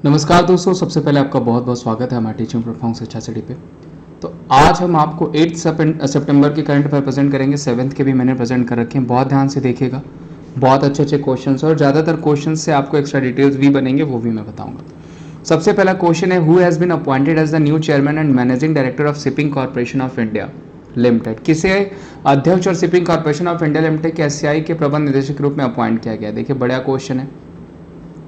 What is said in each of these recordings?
नमस्कार दोस्तों, सबसे पहले आपका बहुत बहुत स्वागत है हमारे टीचिंग प्लेटफॉर्म शिक्षा सिटी पे। तो आज हम आपको 8 सितंबर के करंट अफेयर प्रेजेंट करेंगे। 7th के भी मैंने प्रेजेंट कर रखे हैं, बहुत ध्यान से देखिएगा। बहुत अच्छे अच्छे क्वेश्चंस और ज़्यादातर क्वेश्चंस से आपको एक्स्ट्रा डिटेल्स भी बनेंगे, वो भी मैं बताऊंगा। सबसे पहला क्वेश्चन है, who has been appointed as the new chairman and managing director of shipping corporation of India limited. किसे अध्यक्ष और shipping corporation of India limited के एससीआई के प्रबंध निदेशक के रूप में अपॉइंट किया गया? देखिए बड़ा क्वेश्चन है।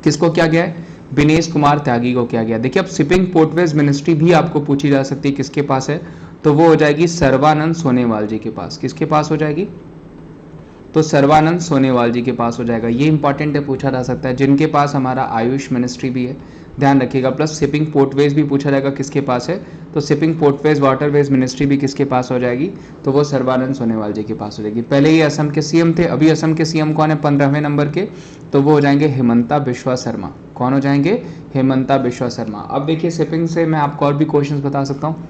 किसको किया गया है? दिनेश कुमार त्यागी को किया गया। देखिए अब शिपिंग पोर्टवेज मिनिस्ट्री भी आपको पूछी जा सकती है, किसके पास है? तो वो हो जाएगी सर्बानंद सोनेवाल जी के पास। किसके पास हो जाएगी? तो सर्बानंद सोनेवाल जी के पास हो जाएगा। ये इंपॉर्टेंट है, पूछा जा सकता है। जिनके पास हमारा आयुष मिनिस्ट्री भी है, ध्यान रखिएगा। प्लस शिपिंग पोर्टवेज भी पूछा जाएगा, किसके पास है? तो शिपिंग पोर्टवेज वाटरवेज मिनिस्ट्री भी किसके पास हो जाएगी? तो वो सर्बानंद सोनेवाल जी के पास हो जाएगी। पहले ये असम के सीएम थे, अभी असम के सीएम कौन है 15वें नंबर के? तो वो हो जाएंगे हिमंता बिश्वा शर्मा। कौन हो जाएंगे? हिमंता बिश्वा शर्मा। अब देखिए शिपिंग से मैं आपको और भी क्वेश्चंस बता सकता हूँ।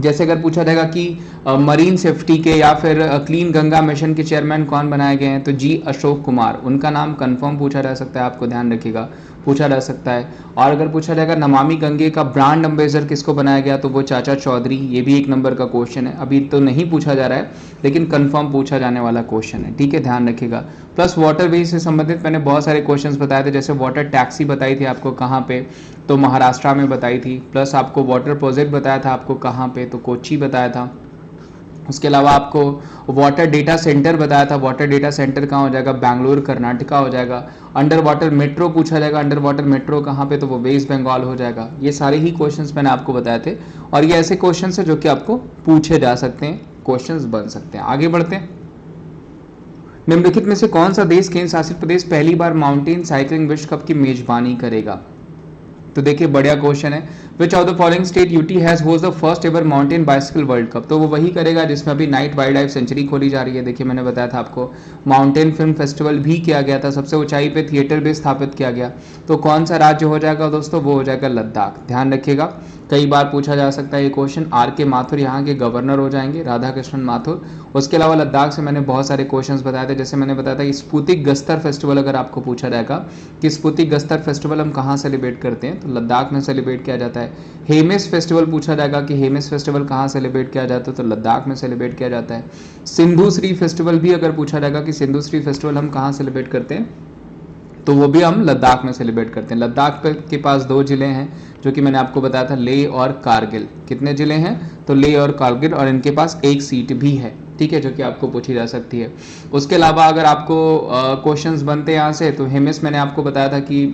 जैसे अगर पूछा जाएगा कि मरीन सेफ्टी के या फिर क्लीन गंगा मिशन के चेयरमैन कौन बनाए गए हैं, तो जी अशोक कुमार, उनका नाम कंफर्म पूछा जा सकता है, आपको ध्यान रखिएगा, पूछा जा सकता है। और अगर पूछा जाएगा नमामि गंगे का ब्रांड एम्बेसडर किसको बनाया गया, तो वो चाचा चौधरी। ये भी एक नंबर का क्वेश्चन है, अभी तो नहीं पूछा जा रहा है लेकिन कंफर्म पूछा जाने वाला क्वेश्चन है, ठीक है, ध्यान रखिएगा। प्लस वाटरवे से संबंधित मैंने बहुत सारे क्वेश्चंस बताए थे, जैसे वाटर टैक्सी बताई थी आपको कहाँ पे, तो महाराष्ट्र में बताई थी। प्लस आपको वाटर प्रोजेक्ट बताया था आपको कहाँ पे, तो कोच्चि बताया था। उसके अलावा आपको वाटर डेटा सेंटर बताया था, वाटर डेटा सेंटर कहाँ हो जाएगा? बैंगलोर कर्नाटका हो जाएगा। अंडर वाटर मेट्रो पूछा जाएगा, अंडर वाटर मेट्रो कहाँ पे? तो वो वेस्ट बंगाल हो जाएगा। ये सारे ही क्वेश्चंस मैंने आपको बताए थे और ये ऐसे क्वेश्चंस है जो कि आपको पूछे जा सकते हैं, क्वेश्चंस बन सकते हैं। आगे बढ़ते हैं। निम्नलिखित में से कौन सा देश केंद्र शासित प्रदेश पहली बार माउंटेन साइकिलिंग विश्व कप की मेजबानी करेगा? तो देखिए बढ़िया क्वेश्चन है। Which of the following state UT has host the first ever mountain bicycle world cup? तो वो वही करेगा जिसमें अभी नाइट वाइल्ड लाइफ सेंचुरी खोली जा रही है। देखिए मैंने बताया था आपको, माउंटेन फिल्म फेस्टिवल भी किया गया था, सबसे ऊंचाई पे थिएटर भी स्थापित किया गया। तो कौन सा राज्य हो जाएगा दोस्तों? वो हो जाएगा लद्दाख। ध्यान रखिएगा, कई बार पूछा जा सकता है ये क्वेश्चन। आर के माथुर यहाँ के गवर्नर हो जाएंगे, राधा कृष्णन माथुर। उसके अलावा लद्दाख से मैंने बहुत सारे क्वेश्चंस बताए थे, जैसे मैंने बताया था स्पुतिक गस्तर फेस्टिवल अगर आपको पूछा जाएगा कि स्पुतिक गस्तर फेस्टिवल हम कहाँ सेलिब्रेट करते हैं, तो लद्दाख में सेलिब्रेट किया जाता है। हेमिस फेस्टिवल पूछा जाएगा कि हेमिस फेस्टिवल कहाँ सेलिब्रेट किया जाता है, तो लद्दाख में सेलिब्रेट किया जाता है। सिंधु श्री फेस्टिवल भी अगर पूछा जाएगा कि सिंधु श्री फेस्टिवल हम कहाँ सेलिब्रेट करते हैं, तो वो भी हम लद्दाख में सेलिब्रेट करते हैं। लद्दाख के पास 2 जिले हैं जो कि मैंने आपको बताया था, लेह और कारगिल। कितने जिले हैं? तो लेह और कारगिल, और इनके पास एक सीट भी है, ठीक है, जो कि आपको पूछी जा सकती है। उसके अलावा अगर आपको क्वेश्चंस बनते हैं यहाँ से, तो हेमिस मैंने आपको बताया था कि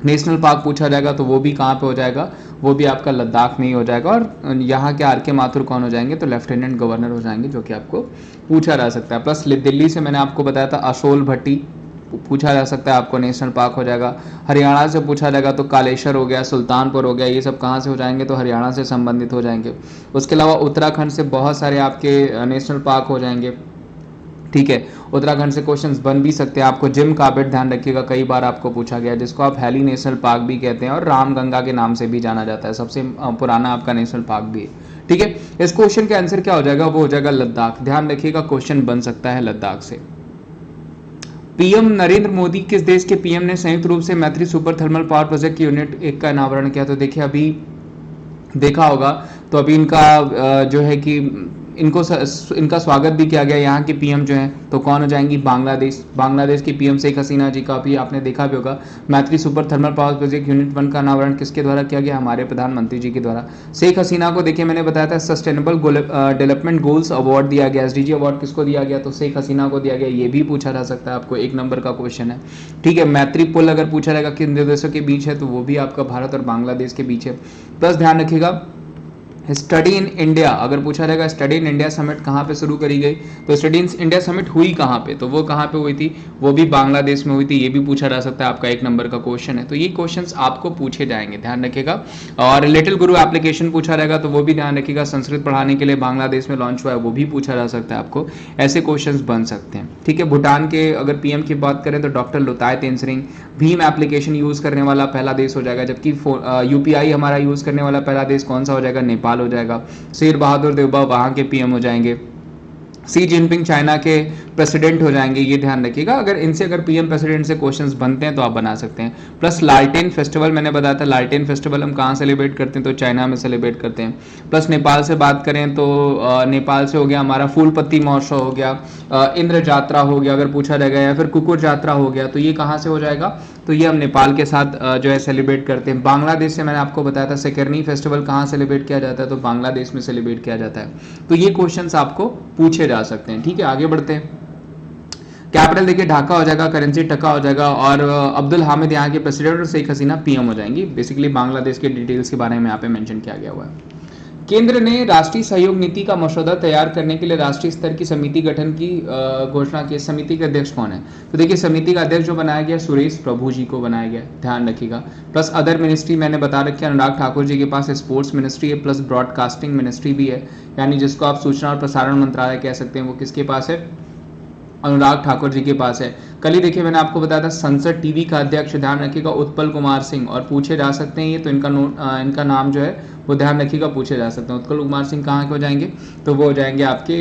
नेशनल पार्क पूछा जाएगा, तो वो भी कहाँ पे हो जाएगा? वो भी आपका लद्दाख में ही हो जाएगा। और यहाँ के आर के माथुर कौन हो जाएंगे? तो लेफ्टिनेंट गवर्नर हो जाएंगे, जो कि आपको पूछा जा सकता है। प्लस दिल्ली से मैंने आपको बताया था असोल भट्टी पूछा जा सकता है, आपको नेशनल पार्क हो जाएगा। हरियाणा से पूछा जाएगा तो कालेश्वर हो गया, सुल्तानपुर हो गया, ये सब कहाँ से हो जाएंगे? तो हरियाणा से संबंधित हो जाएंगे। उसके अलावा उत्तराखंड से बहुत सारे आपके नेशनल पार्क हो जाएंगे, ठीक है। उत्तराखंड से क्वेश्चंस बन भी सकते हैं। आपको जिम कार्बेट ध्यान रखिएगा, कई बार आपको पूछा गया, जिसको आप हैली नेशनल पार्क भी कहते हैं और रामगंगा के नाम से भी जाना जाता है, सबसे पुराना आपका नेशनल पार्क भी है, ठीक है। इस क्वेश्चन का आंसर क्या हो जाएगा? वो हो जाएगा लद्दाख। ध्यान रखिएगा, क्वेश्चन बन सकता है लद्दाख से। पीएम नरेंद्र मोदी किस देश के पीएम ने संयुक्त रूप से मैत्री सुपर थर्मल पावर प्रोजेक्ट की यूनिट 1 का अनावरण किया? तो देखिए अभी देखा होगा, तो अभी इनका जो है कि इनका स्वागत भी किया गया, यहाँ के पीएम जो हैं, तो कौन हो जाएंगी? बांग्लादेश की पीएम शेख हसीना जी का भी आपने देखा भी होगा। मैत्री super thermal power project unit 1 का अनावरण किसके द्वारा किया गया? हमारे प्रधानमंत्री जी के द्वारा। शेख हसीना को देखिए मैंने बताया था सस्टेनेबल डेवलपमेंट गोल्स अवार्ड दिया गया। एसडीजी अवार्ड किसको दिया गया? तो शेख हसीना को दिया गया। ये भी पूछा जा सकता है, आपको 1 नंबर का क्वेश्चन है, ठीक है। मैत्री पुल अगर पूछा जाएगा किन देशों के बीच है, तो वो भी आपका भारत और बांग्लादेश के बीच है। प्लस ध्यान रखिएगा, स्टडी इन इंडिया अगर पूछा जाएगा, स्टडी इन इंडिया समिट कहाँ पे शुरू करी गई? तो स्टडी इन इंडिया समिट हुई कहाँ पे? तो वो कहाँ पे हुई थी? वो भी बांग्लादेश में हुई थी। ये भी पूछा जा सकता है, आपका 1 नंबर का क्वेश्चन है। तो ये क्वेश्चंस आपको पूछे जाएंगे, ध्यान रखिएगा। और लिटिल गुरु एप्लीकेशन पूछा जाएगा, तो वो भी ध्यान रखिएगा, संस्कृत पढ़ाने के लिए बांग्लादेश में लॉन्च हुआ है, वो भी पूछा जा सकता है आपको। ऐसे क्वेश्चन बन सकते हैं, ठीक है। भूटान के अगर पीएम की बात करें तो डॉक्टर लोताय तेंसरिंग भीम एप्लीकेशन यूज करने वाला पहला देश हो जाएगा। जबकि यूपीआई हमारा यूज करने वाला पहला देश कौन सा हो जाएगा? नेपाल हो जाएगा। शेर बहादुर देवबा वहाँ के पीएम हो जाएंगे। सी जिनपिंग चाइना के प्रेसिडेंट हो जाएंगे, ये ध्यान रखिएगा। अगर इनसे अगर पीएम प्रेसिडेंट से क्वेश्चंस बनते हैं तो आप बना सकते हैं। प्लस लालटेन फेस्टिवल मैंने बताया था, लालटेन फेस्टिवल हम कहाँ सेलिब्रेट करते हैं, तो चाइना में सेलिब्रेट करते हैं। प्लस नेपाल से बात करें तो नेपाल से हो गया हमारा फूल पत्ती महोत्सव हो गया, इंद्र जात्रा हो गया अगर पूछा जाएगा, या फिर कुकुर जात्रा हो गया, तो ये कहाँ से हो जाएगा, तो ये हम नेपाल के साथ जो है सेलिब्रेट करते हैं। बांग्लादेश से मैंने आपको बताया था सेकरनी फेस्टिवल कहाँ सेलिब्रेट किया जाता है, तो बांग्लादेश में सेलिब्रेट किया जाता है। तो ये क्वेश्चंस आपको पूछे जा सकते हैं। ठीक है, आगे बढ़ते हैं। कैपिटल देखिए ढाका हो जाएगा, करेंसी टका हो जाएगा, और अब्दुल हामिद यहाँ के प्रेसिडेंट और शेख हसीना पीएम हो जाएंगी। बेसिकली बांग्लादेश के डिटेल्स के बारे में यहाँ पे मेंशन किया गया हुआ है। केंद्र ने राष्ट्रीय सहयोग नीति का मसौदा तैयार करने के लिए राष्ट्रीय स्तर की समिति गठन की घोषणा की। समिति के अध्यक्ष कौन है, तो देखिए समिति का अध्यक्ष जो बनाया गया सुरेश प्रभु जी को बनाया गया, ध्यान रखिएगा। प्लस अदर मिनिस्ट्री मैंने बता रखी है, अनुराग ठाकुर जी के पास स्पोर्ट्स मिनिस्ट्री है, प्लस ब्रॉडकास्टिंग मिनिस्ट्री भी है, यानी जिसको आप सूचना और प्रसारण मंत्रालय कह सकते हैं, वो किसके पास है, अनुराग ठाकुर जी के पास है। कल ही देखिए मैंने आपको बताया था संसद टीवी का अध्यक्ष, ध्यान रखिएगा, उत्पल कुमार सिंह, और पूछे जा सकते हैं ये, तो इनका नाम जो है वो ध्यान रखिएगा, पूछे जा सकते हैं। उत्पल कुमार सिंह कहाँ के हो जाएंगे, तो वो हो जाएंगे आपके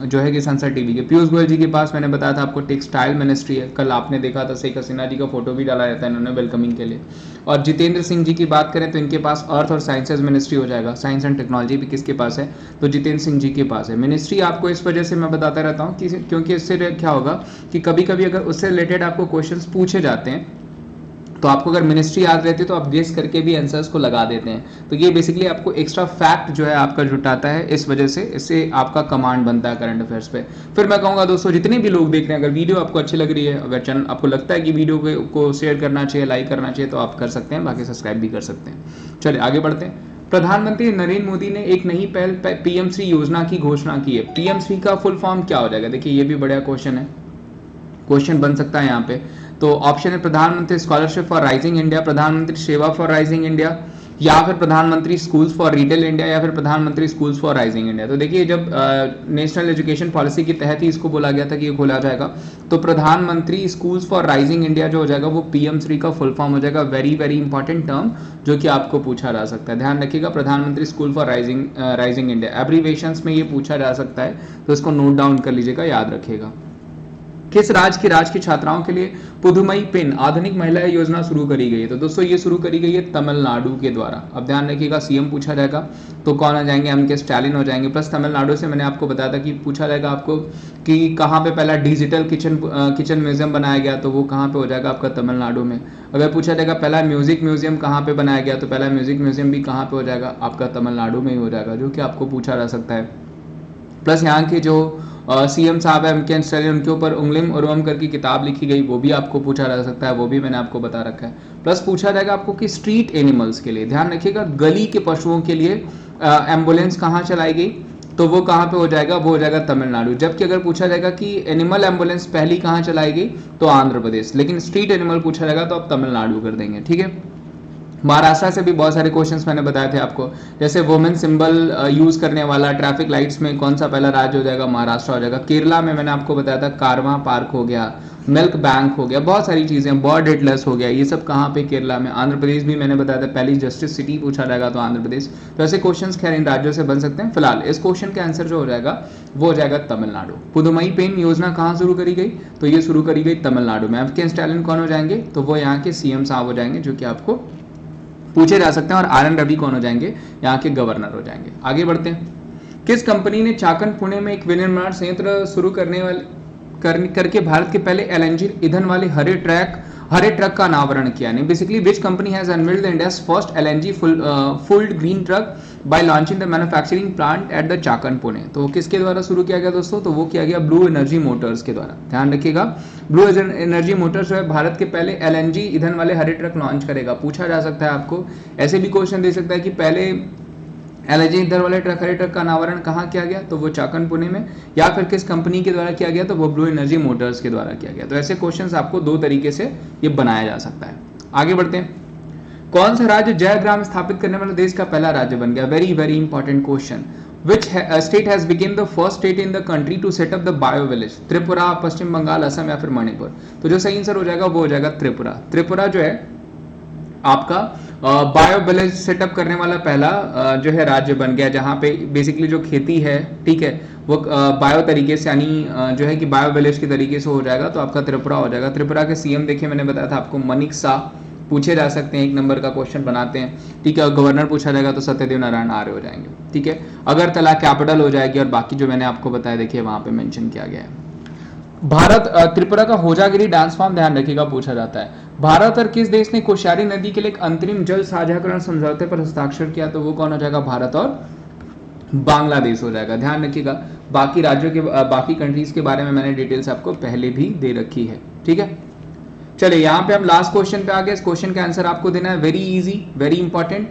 जो है कि संसद टीवी के। पीयूष गोयल जी के पास मैंने बताया था आपको टेक्सटाइल मिनिस्ट्री है, कल आपने देखा था शेख हसीना जी का फोटो भी डाला जाता है इन्होंने वेलकमिंग के लिए। और जितेंद्र सिंह जी की बात करें तो इनके पास अर्थ और साइंसेज मिनिस्ट्री हो जाएगा, साइंस एंड टेक्नोलॉजी भी किसके पास है, तो जितेंद्र सिंह जी के पास है। मिनिस्ट्री आपको इस वजह से मैं बताता रहता हूँ क्योंकि इससे क्या होगा कि कभी कभी अगर उससे रिलेटेड आपको क्वेश्चंस पूछे जाते हैं तो आपको अगर मिनिस्ट्री याद रहती है तो आप गेस करके भी आंसर्स को लगा देते हैं। तो ये बेसिकली आपको एक्स्ट्रा फैक्ट जो है आपका जुटाता है, इस वजह से इससे आपका कमांड बनता है करंट अफेयर्स पे। फिर मैं कहूँगा दोस्तों जितने भी लोग देख रहे हैं, अगर वीडियो आपको अच्छी लग रही है, अगर चैनल आपको लगता है कि वीडियो को शेयर करना चाहिए, लाइक करना चाहिए, तो आप कर सकते हैं, बाकी सब्सक्राइब भी कर सकते हैं। चलिए आगे बढ़ते हैं। प्रधानमंत्री नरेंद्र मोदी ने एक नई पहल पीएम श्री योजना की घोषणा की है। पीएम श्री का फुल फॉर्म क्या हो जाएगा, देखिए ये भी बढ़िया क्वेश्चन है, क्वेश्चन बन सकता है यहाँ पे। तो ऑप्शन है प्रधानमंत्री स्कॉलरशिप फॉर राइजिंग इंडिया, प्रधानमंत्री सेवा फॉर राइजिंग इंडिया, या फिर प्रधानमंत्री स्कूल्स फॉर रिटेल इंडिया, या फिर प्रधानमंत्री स्कूल्स फॉर राइजिंग इंडिया। तो देखिए जब नेशनल एजुकेशन पॉलिसी के तहत ही इसको बोला गया था कि ये खोला जाएगा, तो प्रधानमंत्री स्कूल्स फॉर राइजिंग इंडिया जो हो जाएगा वो पीएम श्री का फुल फॉर्म हो जाएगा। वेरी वेरी इंपॉर्टेंट टर्म जो कि आपको पूछा जा सकता है, ध्यान रखिएगा, प्रधानमंत्री school for rising India. Abbreviations में ये पूछा जा सकता है, तो इसको नोट डाउन कर लीजिएगा, याद रखिएगा। किस राज्य की छात्राओं के लिए पुदुमई पेन आधुनिक महिला योजना शुरू करी गई है, तो दोस्तों ये शुरू करी गई है तमिलनाडु के द्वारा। अब ध्यान रखिएगा सीएम पूछा जाएगा तो कौन आ जाएंगे, एमके स्टालिन हो जाएंगे। प्लस तमिलनाडु से मैंने आपको बताया था कि पूछा जाएगा आपको कि कहाँ पे पहला डिजिटल किचन म्यूजियम बनाया गया, तो वो कहाँ पे हो जाएगा आपका तमिलनाडु में। अगर पूछा जाएगा पहला म्यूजिक म्यूजियम कहाँ पे बनाया गया, तो पहला म्यूजिक म्यूजियम भी कहाँ पे हो जाएगा, आपका तमिलनाडु में ही हो जाएगा, जो कि आपको पूछा जा सकता है। प्लस यहाँ के जो सीएम साहब है एमके स्टालिन, उनके ऊपर उंगलिम उर्वम करके किताब लिखी गई, वो भी आपको पूछा जा सकता है, वो भी मैंने आपको बता रखा है। प्लस पूछा जाएगा आपको कि स्ट्रीट एनिमल्स के लिए, ध्यान रखिएगा, गली के पशुओं के लिए एम्बुलेंस कहाँ चलाई गई, तो वो कहाँ पे हो जाएगा, वो हो जाएगा तमिलनाडु। जबकि अगर पूछा जाएगा कि एनिमल एम्बुलेंस पहली कहाँ चलाई गई, तो आंध्र प्रदेश। लेकिन स्ट्रीट एनिमल पूछा जाएगा तो आप तमिलनाडु कर देंगे, ठीक है। महाराष्ट्र से भी बहुत सारे क्वेश्चंस मैंने बताए थे आपको, जैसे वुमेन सिंबल यूज करने वाला ट्रैफिक लाइट्स में कौन सा पहला राज्य हो जाएगा, महाराष्ट्र हो जाएगा। केरला में मैंने आपको बताया था कारवा पार्क हो गया, मिल्क बैंक हो गया, बहुत सारी चीजें, बर्ड हेडलेस हो गया, ये सब कहाँ पे, केरला में। आंध्र प्रदेश भी मैंने बताया था, पहली जस्टिस सिटी पूछा जाएगा तो आंध्र प्रदेश। तो ऐसे क्वेश्चंस खैर इन राज्यों से बन सकते हैं। फिलहाल इस क्वेश्चन का आंसर जो हो जाएगा वो हो जाएगा तमिलनाडु। पुदुमई पेन योजना कहाँ शुरू करी गई, तो ये शुरू करी गई तमिलनाडु में। एमके स्टालिन कौन हो जाएंगे, तो वो यहाँ के सीएम साहब हो जाएंगे, जो कि आपको पूछे जा सकते हैं। और आर एन रवि कौन हो जाएंगे, यहाँ के गवर्नर हो जाएंगे। आगे बढ़ते हैं। किस कंपनी ने चाकन पुणे में एक विनिर्माण संयंत्र शुरू करके भारत के पहले एलएनजी ईंधन वाले हरे ट्रक का अनावरण किया। नहीं, basically which company has unveiled India's first LNG fuelled green truck by launching the manufacturing plant at the Chakan Pune. तो किसके द्वारा शुरू किया गया दोस्तों, तो वो किया गया ब्लू एनर्जी मोटर्स के द्वारा। ध्यान रखिएगा, ब्लू एनर्जी मोटर्स जो है भारत के पहले एलएनजी ईंधन वाले हरे ट्रक लॉन्च करेगा। पूछा जा सकता है आपको, ऐसे भी क्वेश्चन दे सकता है कि पहले एलएनजी ईंधन वाले हरे ट्रक का अनावरण कहाँ किया गया, तो वो चाकन पुणे में। या फिर किस कंपनी के द्वारा किया गया, तो वो ब्लू एनर्जी मोटर्स के द्वारा किया गया। तो ऐसे क्वेश्चंस आपको दो तरीके से ये बनाया जा सकता है। आगे बढ़ते हैं। कौन सा राज्य जय ग्राम स्थापित करने वाला देश का पहला राज्य बन गया, very very important question. Which state has become the first state in the country to set up the bio village? Tripura, Paschim Bangal, Assam या फिर मणिपुर। तो जो सही आंसर हो जाएगा वो हो जाएगा त्रिपुरा। त्रिपुरा जो है आपका बायो विलेज सेटअप करने वाला पहला जो है राज्य बन गया, जहां पे बेसिकली जो खेती है, ठीक है, वो बायो तरीके से यानी जो है कि बायो विलेज के तरीके से हो जाएगा, तो आपका त्रिपुरा हो जाएगा। त्रिपुरा के सीएम देखिए मैंने बताया था आपको मनिक शाह, पूछे जा सकते हैं, 1 नंबर का क्वेश्चन बनाते हैं, ठीक है। और गवर्नर पूछा जाएगा तो सत्यदेव नारायण आर्य हो जाएंगे, ठीक है। अगरतला कैपिटल हो जाएगी, और बाकी जो मैंने आपको बताया देखिए वहां पे मेंशन किया गया है। भारत त्रिपुरा का होजागिरी डांस फॉर्म ध्यान रखिएगा, पूछा जाता है। भारत और किस देश ने कोश्यारी नदी के लिए एक अंतरिम जल साझाकरण समझौते पर हस्ताक्षर किया, तो वो कौन हो जाएगा, भारत और बांग्लादेश हो जाएगा, ध्यान रखिएगा। बाकी राज्यों के बाकी कंट्रीज के बारे में मैंने डिटेल्स आपको पहले भी दे रखी है, ठीक है। चलिए यहाँ पे हम लास्ट क्वेश्चन पे आ गए। इस क्वेश्चन का आंसर आपको देना है, वेरी इजी, वेरी इंपॉर्टेंट।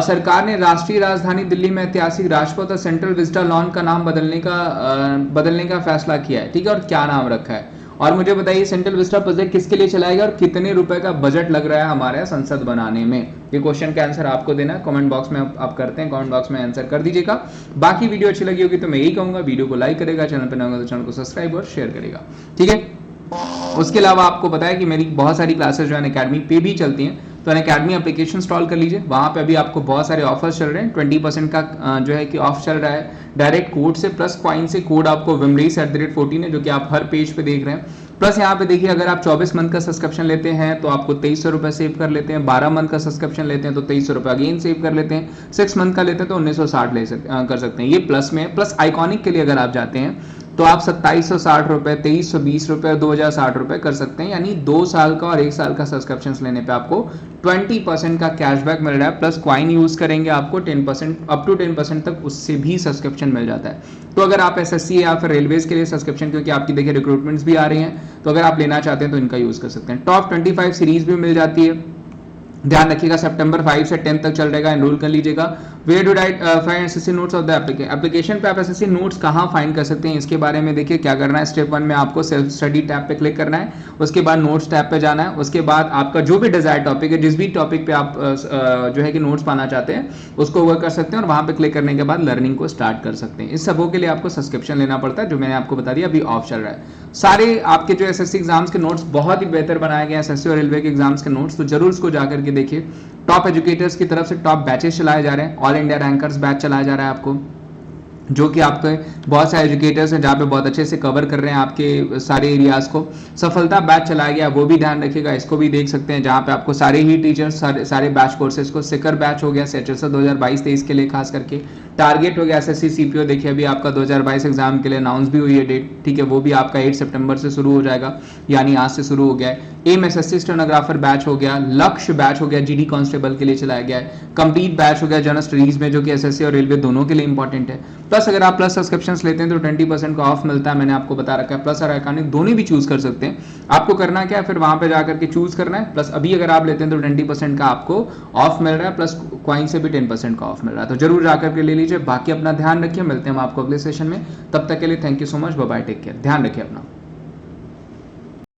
सरकार ने राष्ट्रीय राजधानी दिल्ली में ऐतिहासिक राजपथ और सेंट्रल विस्टा लॉन का नाम बदलने का फैसला किया है, ठीक है। और क्या नाम रखा है, और मुझे बताइए सेंट्रल विस्टा प्रोजेक्ट किसके लिए चलाएगा और कितने रुपए का बजट लग रहा है हमारे संसद बनाने में, ये क्वेश्चन का आंसर आपको देना है। कमेंट बॉक्स में आप करते हैं, कमेंट बॉक्स में आंसर कर दीजिएगा। बाकी वीडियो अच्छी लगी होगी तो मैं यही कहूंगा, वीडियो को लाइक करेगा, चैनल पर नया होगा तो चैनल को सब्सक्राइब और शेयर करेगा, ठीक है। उसके अलावा आपको बताया कि मेरी बहुत सारी क्लासेस जो है अकेडमी पे भी चलती हैं, तो अकेडमी एप्लीकेशन इंस्टॉल कर लीजिए। वहां पे अभी आपको बहुत सारे ऑफर्स चल रहे हैं, 20% का जो है कि ऑफ चल रहा है डायरेक्ट कोड से, प्लस कॉइन से कोड आपको wimrace@14 है, जो कि आप हर पेज पे देख रहे हैं। प्लस यहाँ पे देखिए अगर आप 24 मंथ का सब्सक्रिप्शन लेते हैं तो आपको 2300 रुपए सेव कर लेते हैं, 12 मंथ का सब्सक्रिप्शन लेते हैं तो 2300 रुपए अगेन सेव कर लेते हैं, 6 मंथ का लेते हैं तो 1960 कर सकते हैं, ये प्लस में। प्लस आइकॉनिक के लिए अगर आप जाते हैं तो आप 2760 रुपए, 2320 रुपए और 2060 रुपए कर सकते हैं, यानी 2 साल का और 1 साल का सब्सक्रिप्शन लेने पे आपको 20% का कैशबैक मिल रहा है। प्लस क्वाइन यूज करेंगे आपको 10% अप टू 10% तक उससे भी सब्सक्रिप्शन मिल जाता है। तो अगर आप एसएससी या फिर रेलवेज के लिए सब्सक्रिप्शन, क्योंकि आपकी देखिए रिक्रूटमेंट्स भी आ रही हैं, तो अगर आप लेना चाहते हैं तो इनका यूज कर सकते हैं। टॉप 25 सीरीज भी मिल जाती है, ध्यान रखिएगा। सितंबर 5 से 10 तक चल रहेगा, एनरोल कर लीजिएगा। Where to write find SSC notes of the application पे आप एसएससी नोट्स कहाँ फाइंड कर सकते हैं, इसके बारे में देखिए क्या करना है। स्टेप 1 में आपको सेल्फ स्टडी टैब पे क्लिक करना है, उसके बाद नोट्स टैब पे जाना है, उसके बाद आपका जो भी डिजायर टॉपिक है, जिस भी टॉपिक पे आप जो है कि नोट्स पाना चाहते हैं उसको वर्क कर सकते हैं, और वहां पे क्लिक करने के बाद लर्निंग को स्टार्ट कर सकते हैं। इस सबों के लिए आपको सब्सक्रिप्शन लेना पड़ता है, जो मैंने आपको बता दिया, अभी ऑफ चल रहा है। सारे आपके जो एसएससी एग्जाम्स के नोट्स बहुत ही बेहतर बनाए गए हैं, एसएससी और रेलवे के एग्जाम्स के नोट्स, तो जरूर इसको जाकर के देखिए। टॉप एजुकेटर्स की तरफ से टॉप बैचेस चलाए जा रहे हैं, ऑल इंडिया रैंकर्स बैच चलाया जा रहा है आपको, जो कि आपके बहुत सारे एजुकेटर्स हैं जहाँ पे बहुत अच्छे से कवर कर रहे हैं आपके सारे एरियाज को। सफलता बैच चलाया गया, वो भी ध्यान रखिएगा, इसको भी देख सकते हैं, जहाँ पे आपको सारे ही टीचर्स सारे बैच कोर्सेज को, सिकर बैच हो गया सेचरसा 2022-23 के लिए खास करके, टारगेट हो गया एसएससी सीपीओ, देखिए अभी आपका 2022 एग्जाम के लिए अनाउंस भी हुई है डेट, ठीक है, वो भी आपका 8 सितंबर से शुरू हो जाएगा, यानी आज से शुरू हो गया है। एम एसएससी स्टेनोग्राफर बैच हो गया, लक्ष्य बैच हो गया, जीडी कांस्टेबल के लिए चलाया गया है, कंप्लीट बैच हो गया जनरल स्टडीज में, जो कि एसएससी और रेलवे दोनों के लिए इंपॉर्टेंट है। प्लस अगर आप प्लस सब्सक्रिप्शन लेते हैं तो 20% का ऑफ मिलता है, मैंने आपको बता रखा है। प्लस और आइकॉनिक दोनों भी चूज कर सकते हैं, आपको करना क्या है, फिर वहां पे जाकर के चूज करना है। प्लस अभी अगर आप लेते हैं तो 20% का आपको ऑफ मिल रहा है, प्लस क्वाइन से भी 10% का ऑफ मिल रहा है, तो जरूर जाकर के ले लीजिए। बाकी अपना ध्यान रखिए, मिलते हैं हम आपको अगले सेशन में, तब तक के लिए thank you so much, bye bye, take care, ध्यान रखिए अपना।